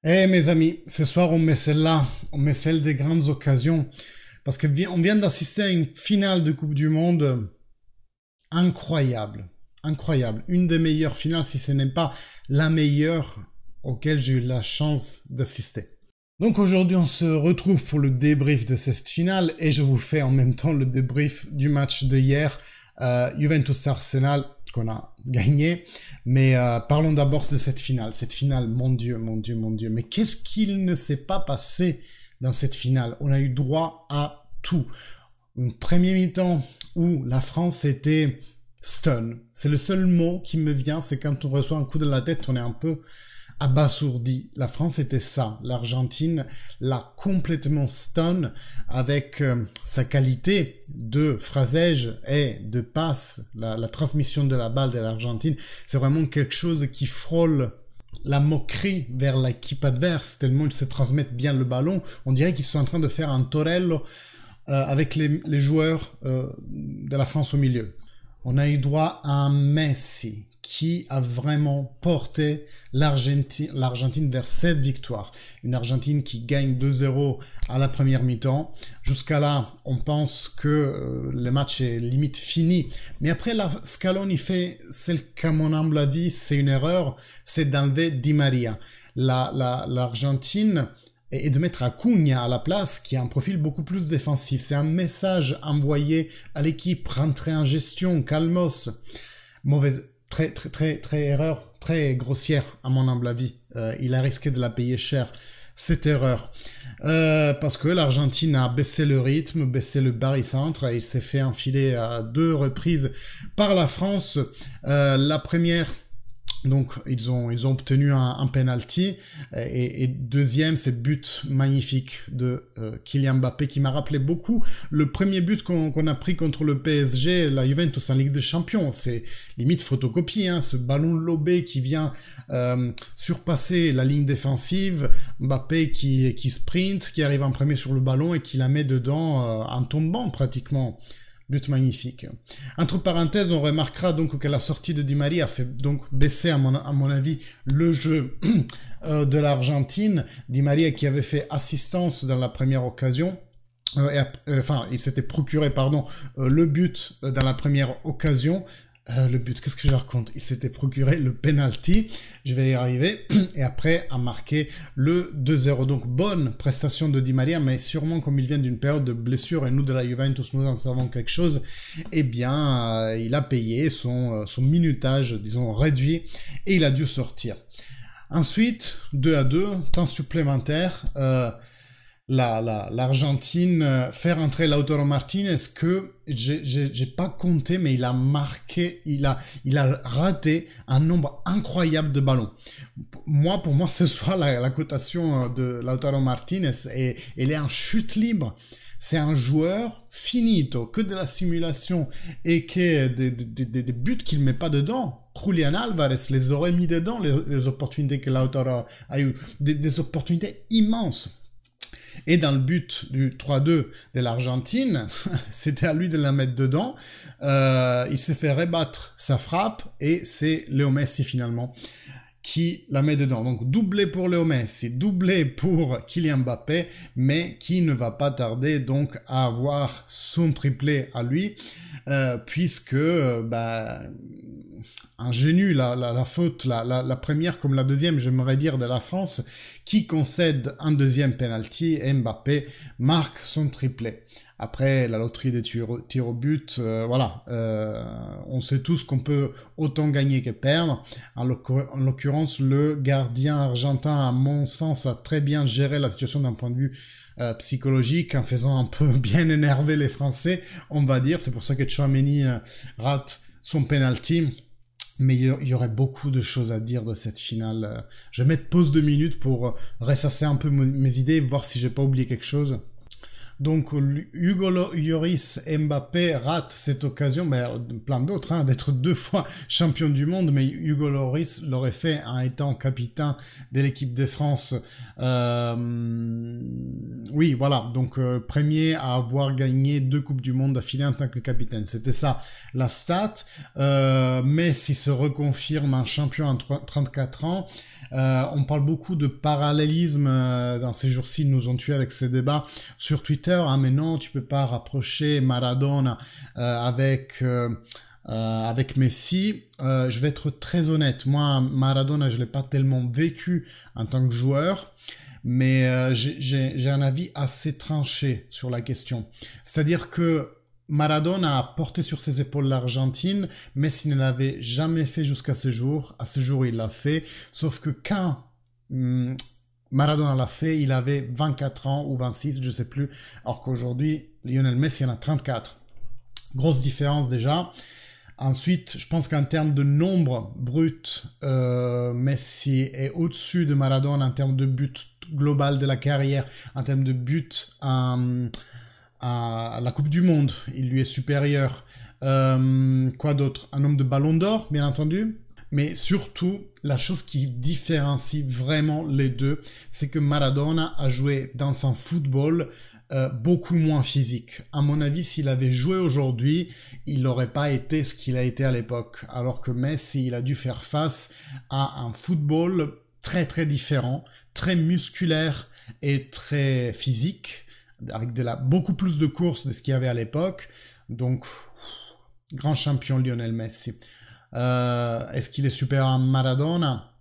Eh mes amis, ce soir on met celle-là, on met celle des grandes occasions, parce que on vient d'assister à une finale de Coupe du Monde incroyable, incroyable, une des meilleures finales si ce n'est pas la meilleure auquel j'ai eu la chance d'assister. Donc aujourd'hui on se retrouve pour le débrief de cette finale et je vous fais en même temps le débrief du match de hier, Juventus-Arsenal qu'on a gagné. Mais parlons d'abord de cette finale. Cette finale, mon Dieu, mon Dieu, mon Dieu. Mais qu'est-ce qu'il ne s'est pas passé dans cette finale? On a eu droit à tout. Un premier mi-temps où la France était stun. C'est le seul mot qui me vient, c'est quand on reçoit un coup de la tête, on est un peu abasourdi. La France était ça. L'Argentine l'a complètement stun avec sa qualité de phrasège et de passe. La transmission de la balle de l'Argentine, c'est vraiment quelque chose qui frôle la moquerie vers l'équipe adverse, tellement ils se transmettent bien le ballon. On dirait qu'ils sont en train de faire un torello avec les joueurs de la France au milieu. On a eu droit à un Messi qui a vraiment porté l'Argentine vers cette victoire. Une Argentine qui gagne 2-0 à la première mi-temps. Jusqu'à là, on pense que le match est limite fini. Mais après, Scaloni fait celle qu'à mon humble avis, c'est une erreur, c'est d'enlever Di Maria. L'Argentine et de mettre Acuna à la place, qui a un profil beaucoup plus défensif. C'est un message envoyé à l'équipe, rentrer en gestion, calmos. Mauvaise, très erreur, très grossière à mon humble avis. Il a risqué de la payer cher, cette erreur. Parce que l'Argentine a baissé le rythme, baissé le barycentre, et il s'est fait enfiler à 2 reprises par la France. La première... Donc ils ont obtenu un penalty et deuxième c'est but magnifique de Kylian Mbappé qui m'a rappelé beaucoup le premier but qu'on a pris contre le PSG, la Juventus en Ligue des Champions. C'est limite photocopie, hein, ce ballon lobé qui vient surpasser la ligne défensive, Mbappé qui sprint, qui arrive en premier sur le ballon et qui la met dedans en tombant pratiquement. But magnifique. Entre parenthèses, on remarquera donc que la sortie de Di Maria a fait donc baisser, à mon avis, le jeu de l'Argentine. Di Maria qui avait fait assistance dans la première occasion. Enfin, il s'était procuré, pardon, le but dans la première occasion. Le but, qu'est-ce que je raconte? Il s'était procuré le penalty, je vais y arriver, et après a marqué le 2-0. Donc bonne prestation de Di Maria, mais sûrement comme il vient d'une période de blessure, et nous de la Juventus, nous en savons quelque chose, eh bien il a payé son minutage, disons, réduit, et il a dû sortir. Ensuite, 2-2, temps supplémentaire, l'Argentine fait rentrer Lautaro Martinez que j'ai pas compté, mais il a marqué, il a raté un nombre incroyable de ballons. Pour moi ce soir la cotation de Lautaro Martinez elle est en chute libre. C'est un joueur finito, que de la simulation et que des buts qu'il met pas dedans. Julian Alvarez les aurait mis dedans, les opportunités que Lautaro a eu, des opportunités immenses. Et dans le but du 3-2 de l'Argentine, c'était à lui de la mettre dedans. Il s'est fait rebattre sa frappe et c'est Léo Messi finalement qui la met dedans. Donc doublé pour Léo Messi, doublé pour Kylian Mbappé, mais qui ne va pas tarder donc à avoir son triplé à lui, puisque ingénue la faute, la première comme la deuxième, j'aimerais dire, de la France, qui concède un deuxième penalty et Mbappé marque son triplé. Après, la loterie des tirs au but, voilà, on sait tous qu'on peut autant gagner que perdre. En l'occurrence, le gardien argentin, à mon sens, a très bien géré la situation d'un point de vue psychologique, en faisant un peu bien énerver les Français, on va dire. C'est pour ça que Tchouaméni rate son penalty. Mais il y aurait beaucoup de choses à dire de cette finale. Je vais mettre pause 2 minutes pour ressasser un peu mes idées, voir si j'ai pas oublié quelque chose. Donc Hugo Lloris et Mbappé ratent cette occasion, mais plein d'autres, hein, d'être 2 fois champion du monde, mais Hugo Lloris l'aurait fait en étant capitaine de l'équipe de France. Oui, voilà, donc premier à avoir gagné 2 Coupes du Monde d'affilée en tant que capitaine. C'était ça la stat. Messi se reconfirme un champion à 34 ans. On parle beaucoup de parallélisme dans ces jours-ci, ils nous ont tués avec ces débats sur Twitter. Ah mais non, tu peux pas rapprocher Maradona avec Messi. Je vais être très honnête, moi Maradona je l'ai pas tellement vécu en tant que joueur, mais j'ai un avis assez tranché sur la question. C'est-à-dire que Maradona a porté sur ses épaules l'Argentine, Messi ne l'avait jamais fait jusqu'à ce jour. À ce jour, il l'a fait. Sauf que quand Maradona l'a fait, il avait 24 ans ou 26, je sais plus. Alors qu'aujourd'hui, Lionel Messi en a 34. Grosse différence déjà. Ensuite, je pense qu'en termes de nombre brut, Messi est au-dessus de Maradona en termes de but global de la carrière, en termes de but à la Coupe du Monde, il lui est supérieur. Quoi d'autre? Un nombre de ballons d'or, bien entendu. Mais surtout, la chose qui différencie vraiment les deux, c'est que Maradona a joué dans un football beaucoup moins physique. À mon avis, s'il avait joué aujourd'hui, il n'aurait pas été ce qu'il a été à l'époque. Alors que Messi, il a dû faire face à un football très très différent, très musculaire et très physique, avec beaucoup plus de courses de ce qu'il y avait à l'époque. Donc, grand champion Lionel Messi. Est-ce qu'il est supérieur à Maradona?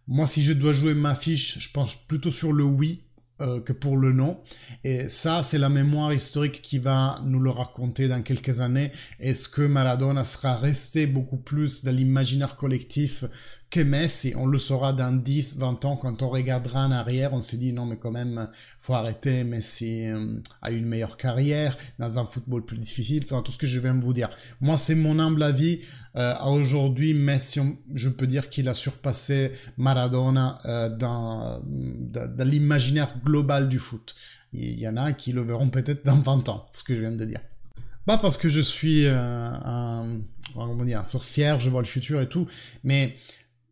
Moi, si je dois jouer ma fiche, je pense plutôt sur le oui que pour le non. Et ça, c'est la mémoire historique qui va nous le raconter dans quelques années. Est-ce que Maradona sera resté beaucoup plus dans l'imaginaire collectif que Messi? On le saura dans 10, 20 ans, quand on regardera en arrière, on s'est dit non mais quand même, faut arrêter, Messi a eu une meilleure carrière, dans un football plus difficile, enfin, tout ce que je viens de vous dire. Moi, c'est mon humble avis. À aujourd'hui, Messi, je peux dire qu'il a surpassé Maradona dans l'imaginaire global du foot. Il y en a qui le verront peut-être dans 20 ans, ce que je viens de dire. Pas parce que je suis comment dire, sorcière, je vois le futur et tout, mais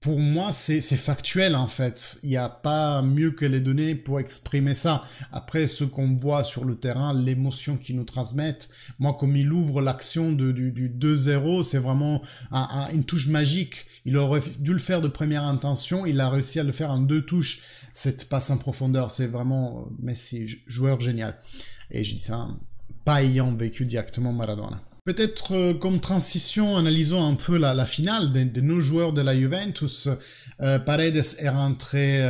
pour moi, c'est factuel en fait. Il n'y a pas mieux que les données pour exprimer ça. Après, ce qu'on voit sur le terrain, l'émotion qu'ils nous transmettent, moi, comme il ouvre l'action du 2-0, c'est vraiment une touche magique. Il aurait dû le faire de première intention, il a réussi à le faire en 2 touches. Cette passe en profondeur, c'est vraiment Messi, joueur génial. Et je dis ça pas ayant vécu directement Maradona. Peut-être comme transition, analysons un peu la finale de nos joueurs de la Juventus. Paredes est rentré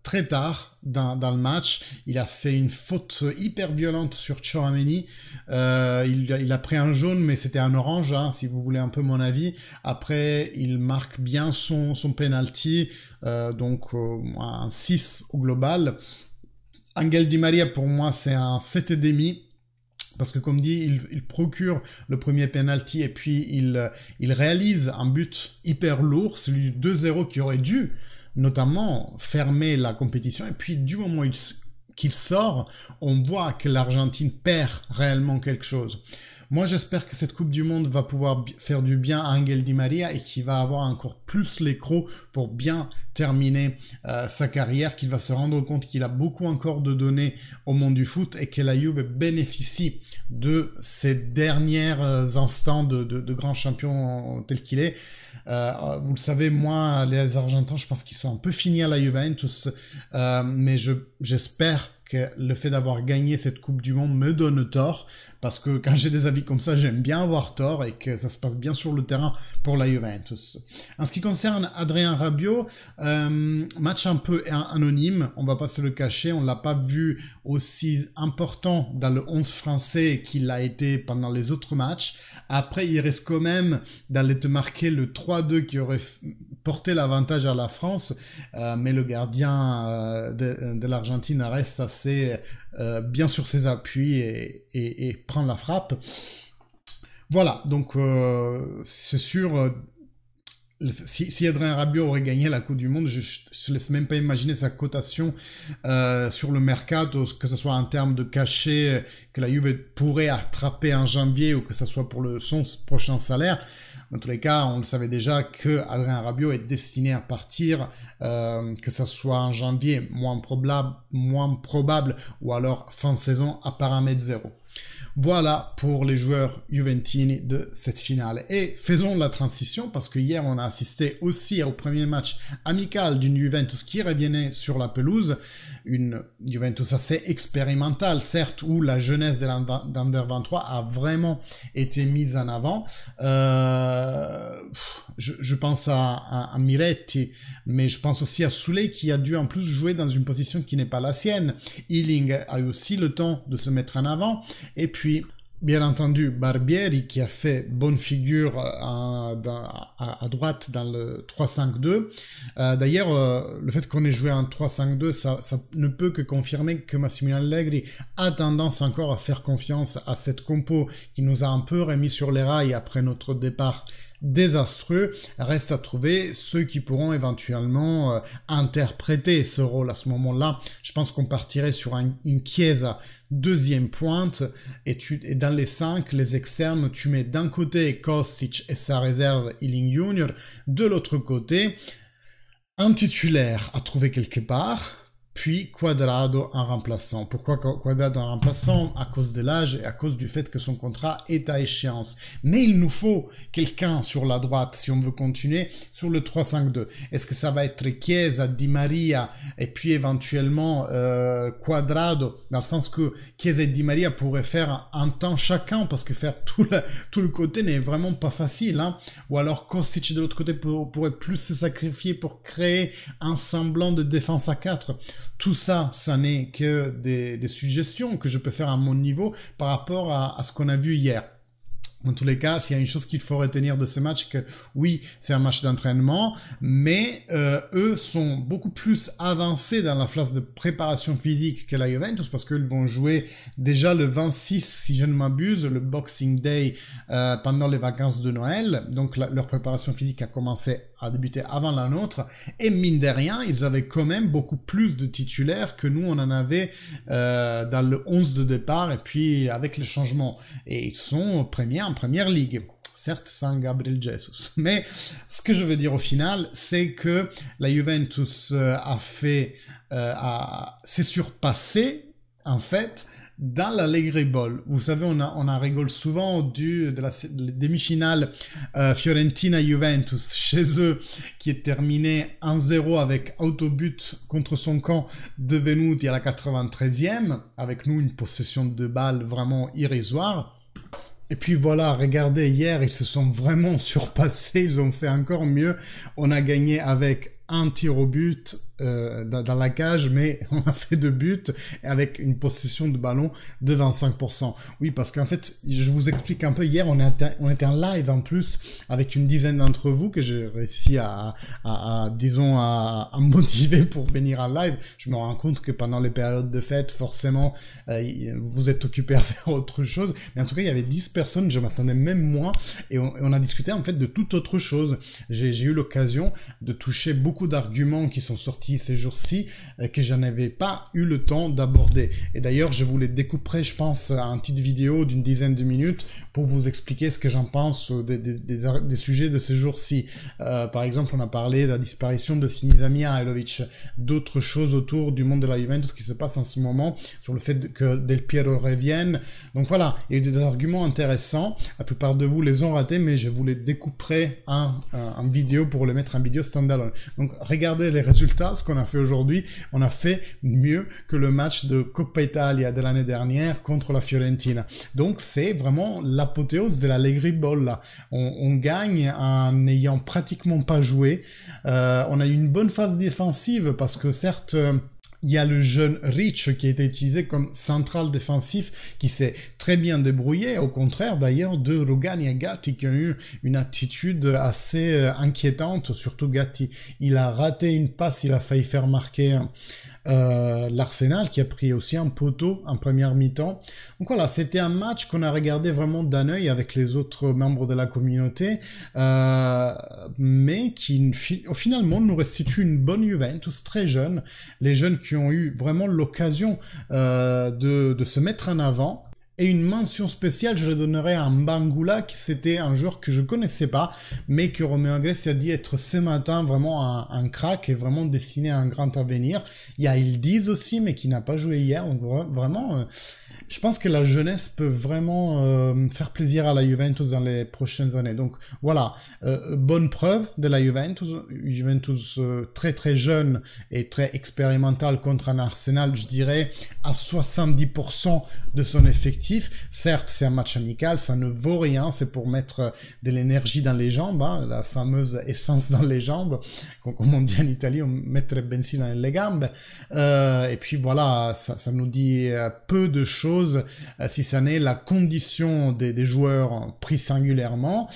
très tard dans le match. Il a fait une faute hyper violente sur Tchouaméni. Il a pris un jaune, mais c'était un orange, hein, si vous voulez un peu mon avis. Après, il marque bien son penalty, donc un 6 au global. Angel Di Maria, pour moi, c'est un 7,5. Parce que comme dit, il procure le premier penalty et puis il réalise un but hyper lourd, celui du 2-0 qui aurait dû notamment fermer la compétition. Et puis du moment qu'il sort, on voit que l'Argentine perd réellement quelque chose. Moi, j'espère que cette Coupe du Monde va pouvoir faire du bien à Angel Di Maria et qu'il va avoir encore plus les crocs pour bien terminer sa carrière, qu'il va se rendre compte qu'il a beaucoup encore de données au monde du foot et que la Juve bénéficie de ces derniers instants de grand champion tel qu'il est. Vous le savez, moi, les Argentins, je pense qu'ils sont un peu finis à la Juventus, mais j'espère que le fait d'avoir gagné cette Coupe du Monde me donne tort, parce que quand j'ai des avis comme ça, j'aime bien avoir tort et que ça se passe bien sur le terrain pour la Juventus. En ce qui concerne Adrien Rabiot, match un peu anonyme, on va pas se le cacher, on l'a pas vu aussi important dans le 11 français qu'il l'a été pendant les autres matchs. Après, il reste quand même d'aller te marquer le 3-2 qui aurait porté l'avantage à la France, mais le gardien de l'Argentine reste assez bien sur ses appuis et prend la frappe. Voilà, donc c'est sûr, si Adrien Rabiot aurait gagné la Coupe du Monde, je ne laisse même pas imaginer sa cotation sur le mercato, que ce soit en termes de cachet que la Juve pourrait attraper en janvier ou que ce soit pour son prochain salaire. Dans tous les cas, on le savait déjà que Adrien Rabiot est destiné à partir, que ça soit en janvier, moins probable ou alors fin de saison à paramètre 0. Voilà pour les joueurs juventini de cette finale. Et faisons la transition parce que hier on a assisté aussi au premier match amical d'une Juventus qui revenait sur la pelouse. Une Juventus assez expérimentale, certes, où la jeunesse d'Under 23 a vraiment été mise en avant. Je pense à Miretti, mais je pense aussi à Souley qui a dû en plus jouer dans une position qui n'est pas la sienne. Ealing a eu aussi le temps de se mettre en avant. Et puis, bien entendu, Barbieri qui a fait bonne figure à droite dans le 3-5-2. D'ailleurs, le fait qu'on ait joué en 3-5-2, ça ne peut que confirmer que Massimiliano Allegri a tendance encore à faire confiance à cette compo qui nous a un peu remis sur les rails après notre départ désastreux. Reste à trouver ceux qui pourront éventuellement interpréter ce rôle à ce moment-là. Je pense qu'on partirait sur une Chiesa deuxième pointe et dans les 5, les externes, tu mets d'un côté Kostic et sa réserve Ealing Junior, de l'autre côté un titulaire à trouver quelque part, puis Cuadrado en remplaçant. Pourquoi Cuadrado en remplaçant? À cause de l'âge et à cause du fait que son contrat est à échéance. Mais il nous faut quelqu'un sur la droite si on veut continuer sur le 3-5-2. Est-ce que ça va être Chiesa, Di Maria et puis éventuellement Cuadrado, dans le sens que Chiesa et Di Maria pourraient faire un temps chacun parce que faire tout le côté n'est vraiment pas facile, hein. Ou alors Kostic de l'autre côté pourrait plus se sacrifier pour créer un semblant de défense à 4. Tout ça, ça n'est que des suggestions que je peux faire à mon niveau par rapport à ce qu'on a vu hier. Dans tous les cas, s'il y a une chose qu'il faut retenir de ce match, que oui, c'est un match d'entraînement, mais eux sont beaucoup plus avancés dans la phase de préparation physique que la Juventus, parce qu'ils vont jouer déjà le 26, si je ne m'abuse, le Boxing Day pendant les vacances de Noël. Donc leur préparation physique a débuté avant la nôtre, et mine de rien, ils avaient quand même beaucoup plus de titulaires que nous on en avait dans le 11 de départ, et puis avec les changements. Et ils sont premiers en première ligue. Certes, sans Gabriel Jesus. Mais ce que je veux dire au final, c'est que la Juventus s'est surpassée, en fait, dans l'Allegri Ball. Vous savez, on rigole souvent de la demi-finale Fiorentina-Juventus chez eux, qui est terminée 1-0 avec autobut contre son camp de Venuti à la 93e, avec nous une possession de balle vraiment irrisoire. Et puis voilà, regardez, hier, ils se sont vraiment surpassés, ils ont fait encore mieux. On a gagné avec un tir au but dans la cage, mais on a fait 2 buts avec une possession de ballon de 25%. Oui, parce qu'en fait, je vous explique un peu, hier, on était en live en plus avec une dizaine d'entre vous que j'ai réussi à motiver pour venir en live. Je me rends compte que pendant les périodes de fête, forcément, vous êtes occupés à faire autre chose. Mais en tout cas, il y avait 10 personnes, je m'attendais même moins, et on a discuté en fait de toute autre chose. J'ai eu l'occasion de toucher beaucoup d'arguments qui sont sortis ces jours-ci que je n'avais pas eu le temps d'aborder. Et d'ailleurs, je vous les découperai, je pense, à une petite vidéo d'une dizaine de minutes pour vous expliquer ce que j'en pense des sujets de ces jours-ci. Par exemple, on a parlé de la disparition de Sinisa Mihajlovic, d'autres choses autour du monde de la Juventus qui se passe en ce moment, sur le fait que Del Piero revienne. Donc voilà, il y a eu des arguments intéressants. La plupart de vous les ont ratés, mais je vous les découperai en vidéo pour les mettre en vidéo standalone. Donc regardez les résultats, ce qu'on a fait aujourd'hui, on a fait mieux que le match de Coppa Italia de l'année dernière contre la Fiorentina. Donc c'est vraiment l'apothéose de l'Allegri Ball là. On gagne en n'ayant pratiquement pas joué. On a eu une bonne phase défensive parce que certes... il y a le jeune Rich qui a été utilisé comme central défensif qui s'est très bien débrouillé, au contraire d'ailleurs de Rugani et Gatti qui ont eu une attitude assez inquiétante, surtout Gatti. Il a raté une passe, il a failli faire marquer l'Arsenal qui a pris aussi un poteau en première mi-temps. Donc voilà, c'était un match qu'on a regardé vraiment d'un œil avec les autres membres de la communauté, mais qui finalement nous restitue une bonne Juventus très jeune, les jeunes qui ont eu vraiment l'occasion de se mettre en avant. Et une mention spéciale, je le donnerai à Mbangula, qui c'était un joueur que je connaissais pas, mais que Romeo Agresti a dit être ce matin vraiment un crack et vraiment destiné à un grand avenir. Il y a Ildiz aussi, mais qui n'a pas joué hier, donc vraiment... je pense que la jeunesse peut vraiment faire plaisir à la Juventus dans les prochaines années. Donc voilà, bonne preuve de la Juventus. Juventus très très jeune et très expérimental contre un Arsenal, je dirais, à 70% de son effectif. Certes, c'est un match amical, ça ne vaut rien, c'est pour mettre de l'énergie dans les jambes, hein, la fameuse essence dans les jambes, comme on dit en Italie, on mettre benzina nelle gambe. Et puis voilà, ça nous dit peu de choses, si ça n'est la condition des joueurs pris singulièrement,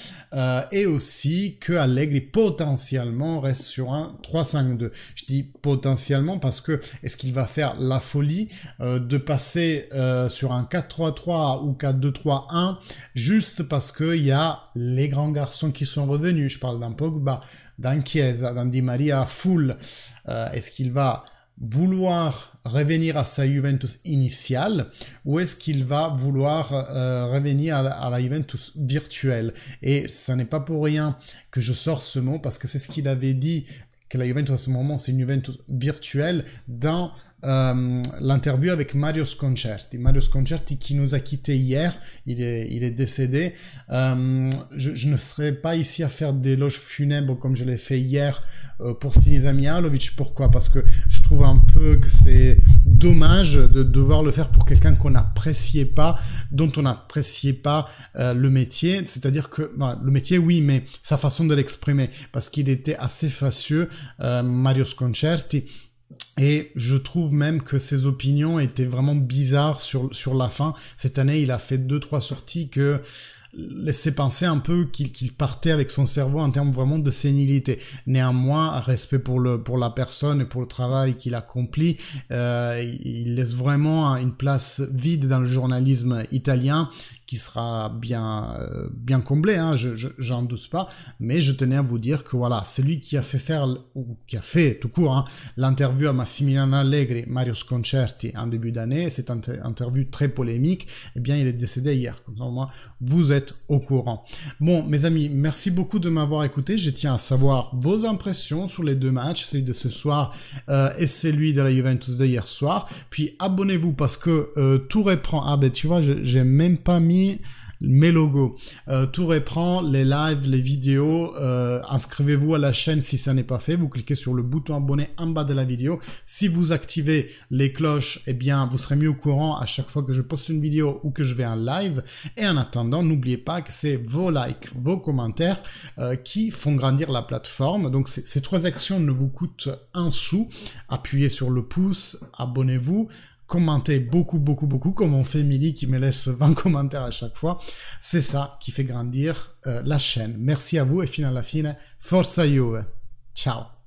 et aussi que Allegri potentiellement reste sur un 3-5-2. Je dis potentiellement parce que est-ce qu'il va faire la folie de passer sur un 4-3-3 ou 4-2-3-1 juste parce qu'il y a les grands garçons qui sont revenus. Je parle d'un Pogba, d'un Chiesa, d'un Di Maria full. Est-ce qu'il va vouloir revenir à sa Juventus initiale ou est-ce qu'il va vouloir revenir à la Juventus virtuelle? Et ça n'est pas pour rien que je sors ce mot parce que c'est ce qu'il avait dit, que la Juventus à ce moment c'est une Juventus virtuelle dans l'interview avec Mario Sconcerti. Mario Sconcerti qui nous a quittés hier, il est décédé. Je ne serai pas ici à faire des éloges funèbres comme je l'ai fait hier pour Sinisa Mihajlovic. Pourquoi? Parce que je trouve un peu que c'est dommage de devoir le faire pour quelqu'un qu'on n'appréciait pas, dont on n'appréciait pas le métier. C'est-à-dire que le métier, oui, mais sa façon de l'exprimer, parce qu'il était assez facieux, Mario Sconcerti. Et je trouve même que ses opinions étaient vraiment bizarres sur la fin. Cette année, il a fait 2-3 sorties que laissaient penser un peu qu'il partait avec son cerveau en termes vraiment de sénilité. Néanmoins, respect pour la personne et pour le travail qu'il accomplit, il laisse vraiment une place vide dans le journalisme italien qui sera bien comblé, hein, j'en doute pas, mais je tenais à vous dire que voilà, celui qui a fait faire, ou qui a fait tout court, hein, l'interview à Massimiliano Allegri, Mario Sconcerti, en début d'année, cette interview très polémique, eh bien il est décédé hier, comme ça au moins vous êtes au courant. Bon, mes amis, merci beaucoup de m'avoir écouté, je tiens à savoir vos impressions sur les deux matchs, celui de ce soir et celui de la Juventus de hier soir, puis abonnez-vous parce que tout reprend, ah ben tu vois, j'ai même pas mis mes logos. Tout reprend, les lives, les vidéos. Inscrivez-vous à la chaîne si ça n'est pas fait. Vous cliquez sur le bouton abonner en bas de la vidéo. Si vous activez les cloches, eh bien, vous serez mis au courant à chaque fois que je poste une vidéo ou que je vais en live. Et en attendant, n'oubliez pas que c'est vos likes, vos commentaires qui font grandir la plateforme. Donc, ces 3 actions ne vous coûtent un sou. Appuyez sur le pouce, abonnez-vous. Commentez beaucoup, comme on fait Emily qui me laisse 20 commentaires à chaque fois. C'est ça qui fait grandir la chaîne. Merci à vous et fino alla fine, forza Juve. Ciao.